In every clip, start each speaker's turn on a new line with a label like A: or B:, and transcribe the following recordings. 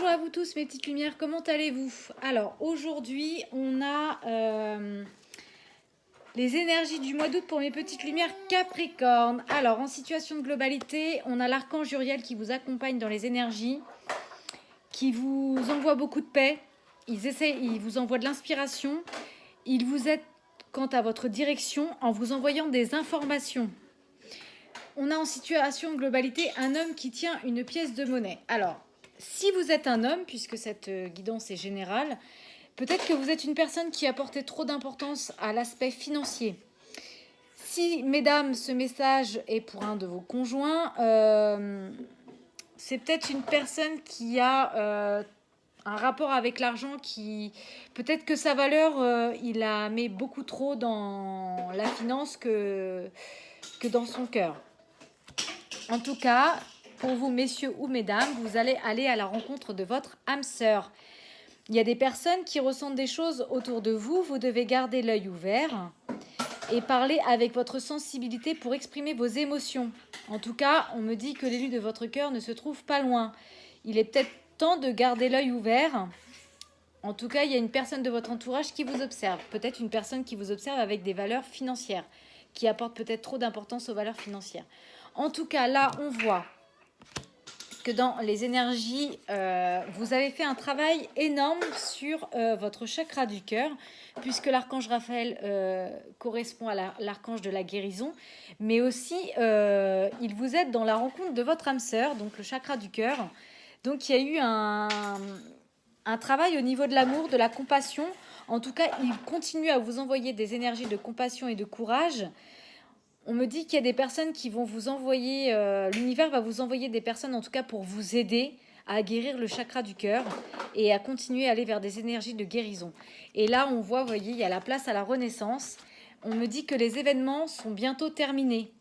A: Bonjour à vous tous mes petites lumières, comment allez-vous? Alors aujourd'hui on a les énergies du mois d'août pour mes petites lumières Capricorne. Alors en situation de globalité, on a l'archange Uriel qui vous accompagne dans les énergies, qui vous envoie beaucoup de paix, il vous envoie de l'inspiration, il vous aide quant à votre direction en vous envoyant des informations. On a en situation de globalité un homme qui tient une pièce de monnaie. Alors, si vous êtes un homme, puisque cette guidance est générale, peut-être que vous êtes une personne qui a porté trop d'importance à l'aspect financier. Si, mesdames, ce message est pour un de vos conjoints, c'est peut-être une personne qui a un rapport avec l'argent qui... Peut-être que sa valeur, il la met beaucoup trop dans la finance que dans son cœur. En tout cas, pour vous, messieurs ou mesdames, vous allez aller à la rencontre de votre âme sœur. Il y a des personnes qui ressentent des choses autour de vous. Vous devez garder l'œil ouvert et parler avec votre sensibilité pour exprimer vos émotions. En tout cas, on me dit que l'élu de votre cœur ne se trouve pas loin. Il est peut-être temps de garder l'œil ouvert. En tout cas, il y a une personne de votre entourage qui vous observe. Peut-être une personne qui vous observe avec des valeurs financières, qui apporte peut-être trop d'importance aux valeurs financières. En tout cas, là, on voit que dans les énergies, vous avez fait un travail énorme sur votre chakra du cœur, puisque l'archange Raphaël correspond à l'archange de la guérison, mais aussi il vous aide dans la rencontre de votre âme sœur, donc le chakra du cœur. Donc il y a eu un travail au niveau de l'amour, de la compassion. En tout cas, il continue à vous envoyer des énergies de compassion et de courage. On me dit qu'il y a des personnes qui vont vous envoyer, l'univers va vous envoyer des personnes en tout cas pour vous aider à guérir le chakra du cœur et à continuer à aller vers des énergies de guérison. Et là, on voit, vous voyez, il y a la place à la renaissance. On me dit que les événements sont bientôt terminés.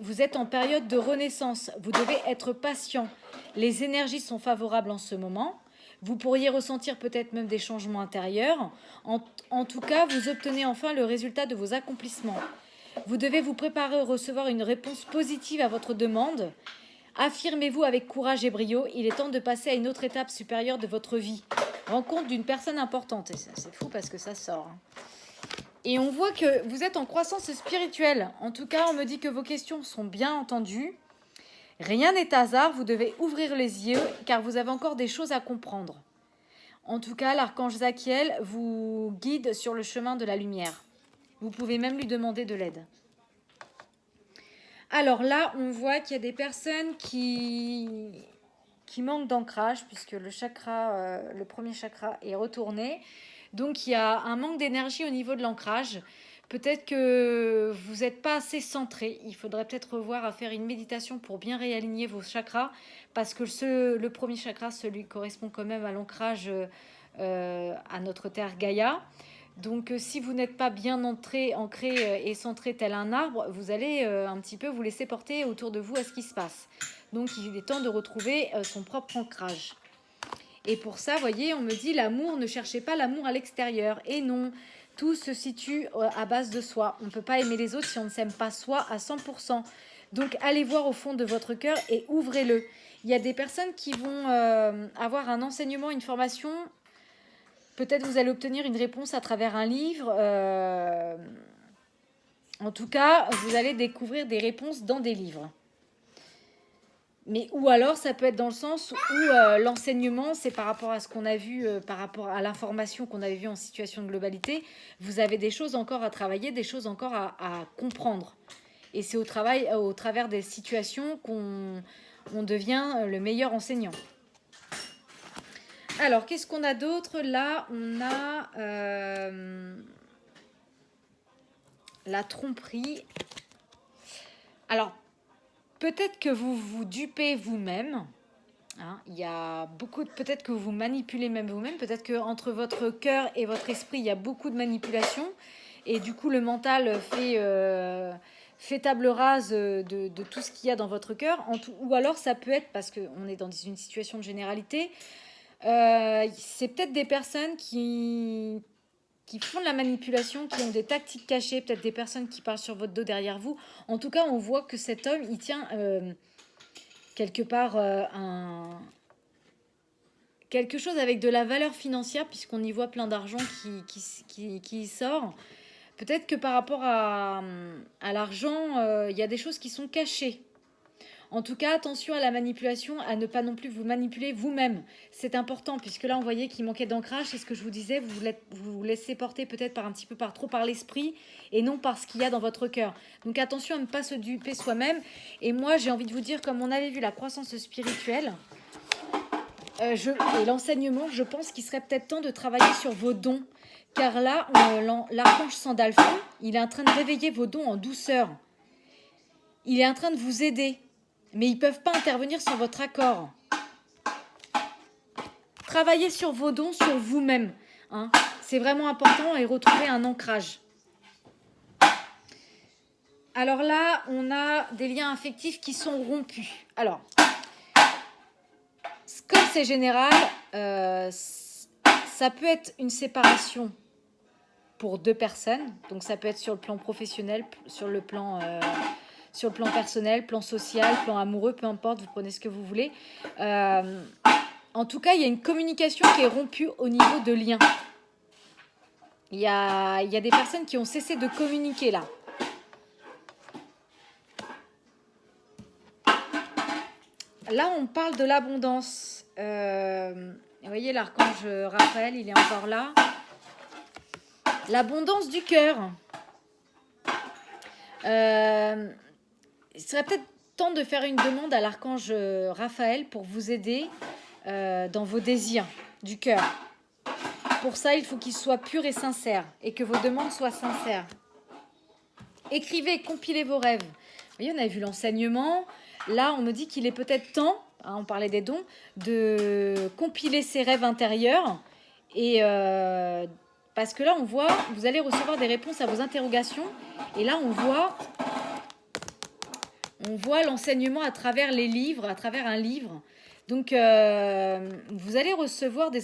A: Vous êtes en période de renaissance. Vous devez être patient. Les énergies sont favorables en ce moment. Vous pourriez ressentir peut-être même des changements intérieurs. En tout cas, vous obtenez enfin le résultat de vos accomplissements. Vous devez vous préparer à recevoir une réponse positive à votre demande. Affirmez-vous avec courage et brio. Il est temps de passer à une autre étape supérieure de votre vie. Rencontre d'une personne importante. Et ça, c'est fou parce que ça sort. Et on voit que vous êtes en croissance spirituelle. En tout cas, on me dit que vos questions sont bien entendues. Rien n'est hasard. Vous devez ouvrir les yeux car vous avez encore des choses à comprendre. En tout cas, l'archange Zachiel vous guide sur le chemin de la lumière. Vous pouvez même lui demander de l'aide. Alors là, on voit qu'il y a des personnes qui manquent d'ancrage puisque le premier chakra est retourné. Donc il y a un manque d'énergie au niveau de l'ancrage. Peut-être que vous n'êtes pas assez centré. Il faudrait peut-être revoir à faire une méditation pour bien réaligner vos chakras parce que le premier chakra, celui correspond quand même à l'ancrage à notre terre Gaïa. Donc si vous n'êtes pas bien ancré et centré tel un arbre, vous allez un petit peu vous laisser porter autour de vous à ce qui se passe. Donc il est temps de retrouver son propre ancrage. Et pour ça, vous voyez, on me dit l'amour, ne cherchez pas l'amour à l'extérieur. Et non, tout se situe à base de soi. On ne peut pas aimer les autres si on ne s'aime pas soi à 100%. Donc allez voir au fond de votre cœur et ouvrez-le. Il y a des personnes qui vont avoir un enseignement, une formation. Peut-être vous allez obtenir une réponse à travers un livre. En tout cas, vous allez découvrir des réponses dans des livres. Mais ou alors, ça peut être dans le sens où l'enseignement, c'est par rapport à ce qu'on a vu, par rapport à l'information qu'on avait vue en situation de globalité. Vous avez des choses encore à travailler, des choses encore à comprendre. Et c'est au travers des situations qu'on devient le meilleur enseignant. Alors, qu'est-ce qu'on a d'autre? Là, on a la tromperie. Alors, peut-être que vous vous dupez vous-même. Hein, il y a beaucoup peut-être que vous manipulez même vous-même. Peut-être qu'entre votre cœur et votre esprit, il y a beaucoup de manipulation. Et du coup, le mental fait table rase de tout ce qu'il y a dans votre cœur. Ou alors, ça peut être, parce qu'on est dans une situation de généralité, c'est peut-être des personnes qui font de la manipulation, qui ont des tactiques cachées, peut-être des personnes qui parlent sur votre dos derrière vous. En tout cas, on voit que cet homme, il tient quelque part quelque chose avec de la valeur financière, puisqu'on y voit plein d'argent qui sort. Peut-être que par rapport à l'argent, il y a des choses qui sont cachées. En tout cas, attention à la manipulation, à ne pas non plus vous manipuler vous-même. C'est important, puisque là, on voyait qu'il manquait d'ancrage. C'est ce que je vous disais, vous vous laissez porter peut-être trop par l'esprit et non par ce qu'il y a dans votre cœur. Donc attention à ne pas se duper soi-même. Et moi, j'ai envie de vous dire, comme on avait vu la croissance spirituelle et l'enseignement, je pense qu'il serait peut-être temps de travailler sur vos dons. Car là, l'archange Sandalphon, il est en train de réveiller vos dons en douceur. Il est en train de vous aider. Mais ils ne peuvent pas intervenir sans votre accord. Travaillez sur vos dons, sur vous-même. Hein. C'est vraiment important et retrouver un ancrage. Alors là, on a des liens affectifs qui sont rompus. Alors, comme c'est général, ça peut être une séparation pour deux personnes. Donc ça peut être sur le plan professionnel, sur le plan personnel, plan social, plan amoureux, peu importe, vous prenez ce que vous voulez. En tout cas, il y a une communication qui est rompue au niveau de liens. Il y a des personnes qui ont cessé de communiquer là. Là, on parle de l'abondance. Vous voyez, l'archange Raphaël, il est encore là. L'abondance du cœur. Il serait peut-être temps de faire une demande à l'archange Raphaël pour vous aider dans vos désirs du cœur. Pour ça, il faut qu'il soit pur et sincère et que vos demandes soient sincères. Écrivez, compilez vos rêves. Vous voyez, on a vu l'enseignement. Là, on me dit qu'il est peut-être temps, hein, on parlait des dons, de compiler ses rêves intérieurs. Et parce que là, on voit, vous allez recevoir des réponses à vos interrogations. Et là, on voit l'enseignement à travers les livres, à travers un livre. Donc, vous allez recevoir des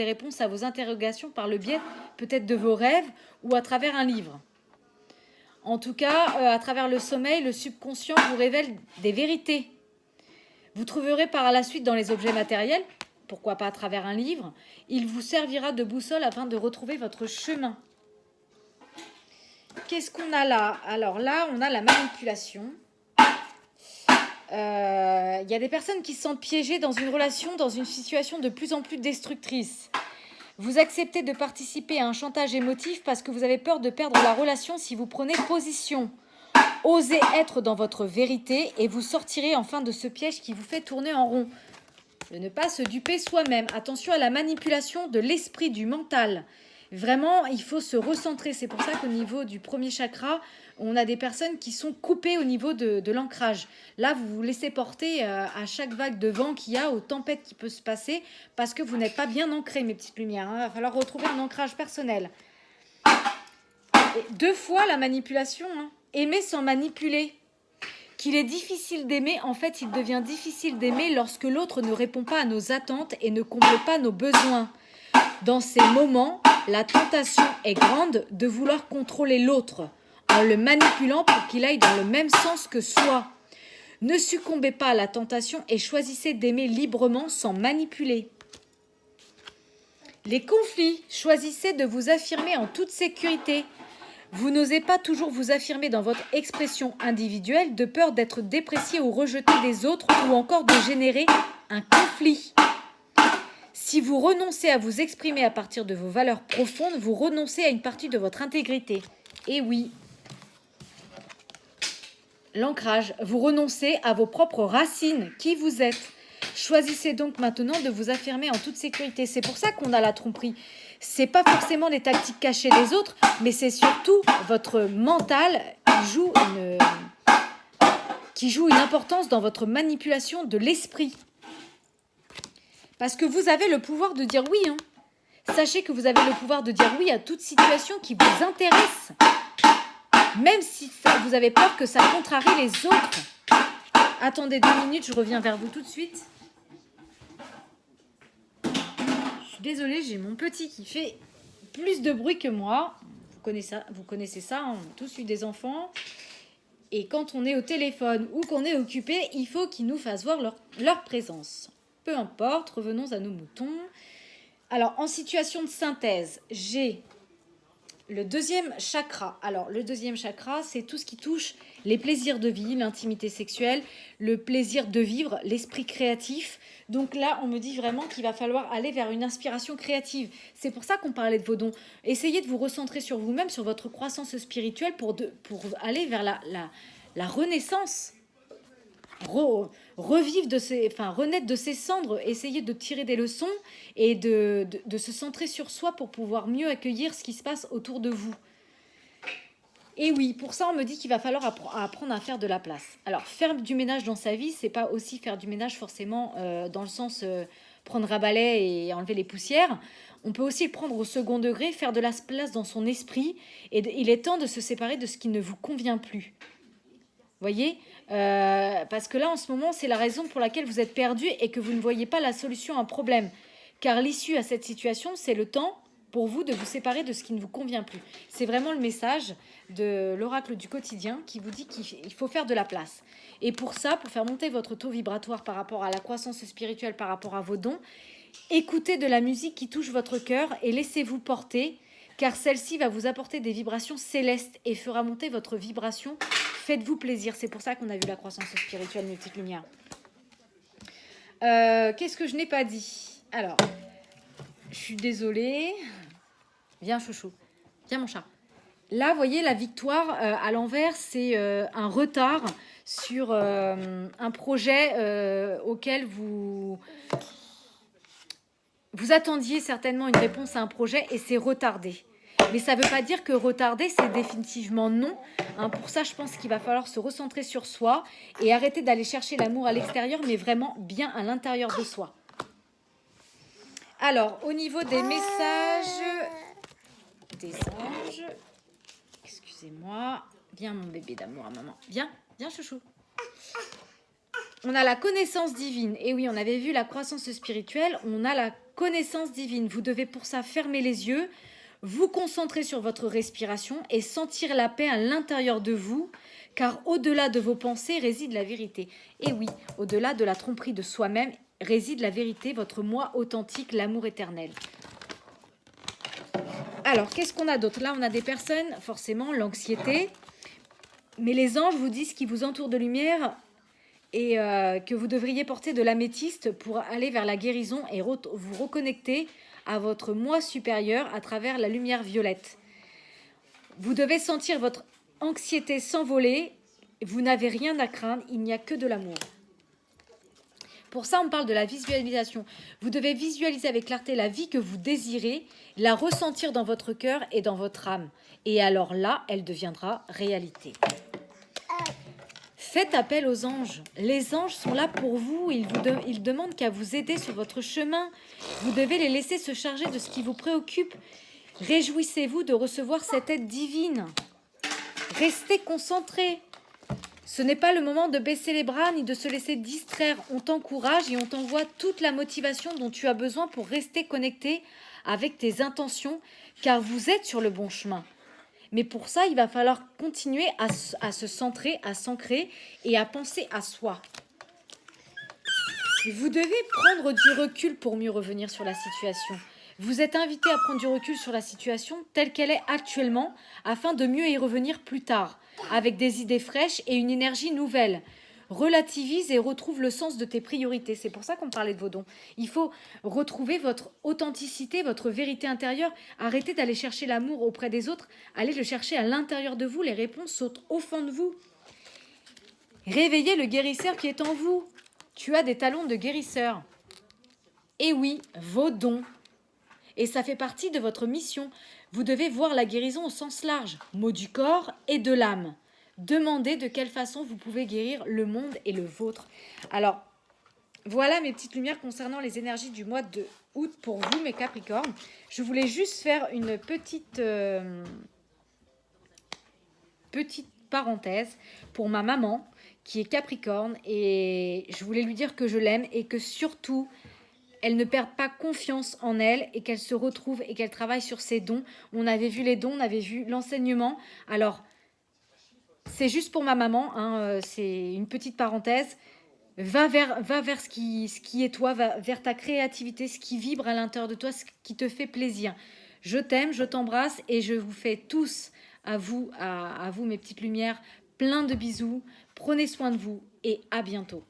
A: réponses à vos interrogations par le biais peut-être de vos rêves ou à travers un livre. En tout cas, à travers le sommeil, le subconscient vous révèle des vérités. Vous trouverez par la suite dans les objets matériels, pourquoi pas à travers un livre, il vous servira de boussole afin de retrouver votre chemin. Qu'est-ce qu'on a là? Alors là, on a la manipulation. Il y a des personnes qui se sentent piégées dans une relation, dans une situation de plus en plus destructrice. Vous acceptez de participer à un chantage émotif parce que vous avez peur de perdre la relation si vous prenez position. Osez être dans votre vérité et vous sortirez enfin de ce piège qui vous fait tourner en rond. De ne pas se duper soi-même. Attention à la manipulation de l'esprit, du mental. Vraiment, il faut se recentrer. C'est pour ça qu'au niveau du premier chakra, on a des personnes qui sont coupées au niveau de l'ancrage. Là, vous vous laissez porter à chaque vague de vent qu'il y a, aux tempêtes qui peuvent se passer, parce que vous n'êtes pas bien ancré, mes petites lumières. Il va falloir retrouver un ancrage personnel. Et 2 fois la manipulation. Aimer sans manipuler. Qu'il est difficile d'aimer, en fait, il devient difficile d'aimer lorsque l'autre ne répond pas à nos attentes et ne comble pas nos besoins. Dans ces moments, la tentation est grande de vouloir contrôler l'autre en le manipulant pour qu'il aille dans le même sens que soi. Ne succombez pas à la tentation et choisissez d'aimer librement sans manipuler. Les conflits, choisissez de vous affirmer en toute sécurité. Vous n'osez pas toujours vous affirmer dans votre expression individuelle de peur d'être déprécié ou rejeté des autres ou encore de générer un conflit. Si vous renoncez à vous exprimer à partir de vos valeurs profondes, vous renoncez à une partie de votre intégrité. Et oui, l'ancrage, vous renoncez à vos propres racines, qui vous êtes. Choisissez donc maintenant de vous affirmer en toute sécurité. C'est pour ça qu'on a la tromperie. C'est pas forcément les tactiques cachées des autres, mais c'est surtout votre mental qui joue une importance dans votre manipulation de l'esprit. Parce que vous avez le pouvoir de dire oui. Sachez que vous avez le pouvoir de dire oui à toute situation qui vous intéresse. Même si vous avez peur que ça contrarie les autres. Attendez 2 minutes, je reviens vers vous tout de suite. Je suis désolée, j'ai mon petit qui fait plus de bruit que moi. Vous connaissez ça, on a tous eu des enfants. Et quand on est au téléphone ou qu'on est occupé, il faut qu'ils nous fassent voir leur présence. peu importe, revenons à nos moutons. Alors, en situation de synthèse, j'ai le deuxième chakra. Alors, le deuxième chakra, c'est tout ce qui touche les plaisirs de vie, l'intimité sexuelle, le plaisir de vivre, l'esprit créatif. Donc là, on me dit vraiment qu'il va falloir aller vers une inspiration créative. C'est pour ça qu'on parlait de vos dons. Essayez de vous recentrer sur vous-même, sur votre croissance spirituelle pour aller vers la renaissance. Revivre renaître de ses cendres, essayer de tirer des leçons et de se centrer sur soi pour pouvoir mieux accueillir ce qui se passe autour de vous. Et oui, pour ça, on me dit qu'il va falloir apprendre à faire de la place. Alors, faire du ménage dans sa vie, c'est pas aussi faire du ménage forcément dans le sens prendre un balai et enlever les poussières. On peut aussi le prendre au second degré, faire de la place dans son esprit. Et il est temps de se séparer de ce qui ne vous convient plus. Voyez, parce que là, en ce moment, c'est la raison pour laquelle vous êtes perdu et que vous ne voyez pas la solution à un problème. Car l'issue à cette situation, c'est le temps pour vous de vous séparer de ce qui ne vous convient plus. C'est vraiment le message de l'oracle du quotidien qui vous dit qu'il faut faire de la place. Et pour ça, pour faire monter votre taux vibratoire par rapport à la croissance spirituelle, par rapport à vos dons, écoutez de la musique qui touche votre cœur et laissez-vous porter, car celle-ci va vous apporter des vibrations célestes et fera monter votre vibration. Faites-vous plaisir. C'est pour ça qu'on a vu la croissance spirituelle, mes petites lumières. Qu'est-ce que je n'ai pas dit? Alors, je suis désolée. Viens, chouchou. Viens, mon chat. Là, vous voyez, la victoire à l'envers, c'est un retard sur un projet auquel vous attendiez certainement une réponse à un projet et c'est retardé. Mais ça ne veut pas dire que retarder, c'est définitivement non. Pour ça, je pense qu'il va falloir se recentrer sur soi et arrêter d'aller chercher l'amour à l'extérieur, mais vraiment bien à l'intérieur de soi. Alors, au niveau des messages des anges, excusez-moi, viens mon bébé d'amour à maman, viens chouchou. On a la connaissance divine. Et oui, on avait vu la croissance spirituelle, on a la connaissance divine. Vous devez pour ça fermer les yeux, vous concentrer sur votre respiration et sentir la paix à l'intérieur de vous, car au-delà de vos pensées réside la vérité. Et oui, au-delà de la tromperie de soi-même réside la vérité, votre moi authentique, l'amour éternel. Alors, qu'est-ce qu'on a d'autre? Là, on a des personnes, forcément, l'anxiété. Mais les anges vous disent qu'ils vous entourent de lumière et que vous devriez porter de l'améthyste pour aller vers la guérison et vous reconnecter à votre moi supérieur à travers la lumière violette. Vous devez sentir votre anxiété s'envoler. Vous n'avez rien à craindre, il n'y a que de l'amour. Pour ça, on parle de la visualisation. Vous devez visualiser avec clarté la vie que vous désirez, la ressentir dans votre cœur et dans votre âme. Et alors là, elle deviendra réalité. Faites appel aux anges. Les anges sont là pour vous. Ils demandent qu'à vous aider sur votre chemin. Vous devez les laisser se charger de ce qui vous préoccupe. Réjouissez-vous de recevoir cette aide divine. Restez concentrés. Ce n'est pas le moment de baisser les bras ni de se laisser distraire. On t'encourage et on t'envoie toute la motivation dont tu as besoin pour rester connecté avec tes intentions, car vous êtes sur le bon chemin. Mais pour ça, il va falloir continuer à se centrer, à s'ancrer et à penser à soi. Vous devez prendre du recul pour mieux revenir sur la situation. Vous êtes invité à prendre du recul sur la situation telle qu'elle est actuellement afin de mieux y revenir plus tard, avec des idées fraîches et une énergie nouvelle. Relativise et retrouve le sens de tes priorités. C'est pour ça qu'on parlait de vos dons. Il faut retrouver votre authenticité, votre vérité intérieure. Arrêtez d'aller chercher l'amour auprès des autres. Allez le chercher à l'intérieur de vous. Les réponses sont au fond de vous. Réveillez le guérisseur qui est en vous. Tu as des talents de guérisseur. Et oui, vos dons. Et ça fait partie de votre mission. Vous devez voir la guérison au sens large, mot du corps et de l'âme. Demandez de quelle façon vous pouvez guérir le monde et le vôtre. Alors, voilà mes petites lumières concernant les énergies du mois de août pour vous, mes Capricornes. Je voulais juste faire une petite parenthèse pour ma maman qui est Capricorne. Et je voulais lui dire que je l'aime et que surtout, elle ne perd pas confiance en elle et qu'elle se retrouve et qu'elle travaille sur ses dons. On avait vu les dons, on avait vu l'enseignement. Alors, c'est juste pour ma maman, hein, c'est une petite parenthèse. Va vers ce qui est toi, va vers ta créativité, ce qui vibre à l'intérieur de toi, ce qui te fait plaisir. Je t'aime, je t'embrasse et je vous fais tous, à vous mes petites lumières, plein de bisous. Prenez soin de vous et à bientôt.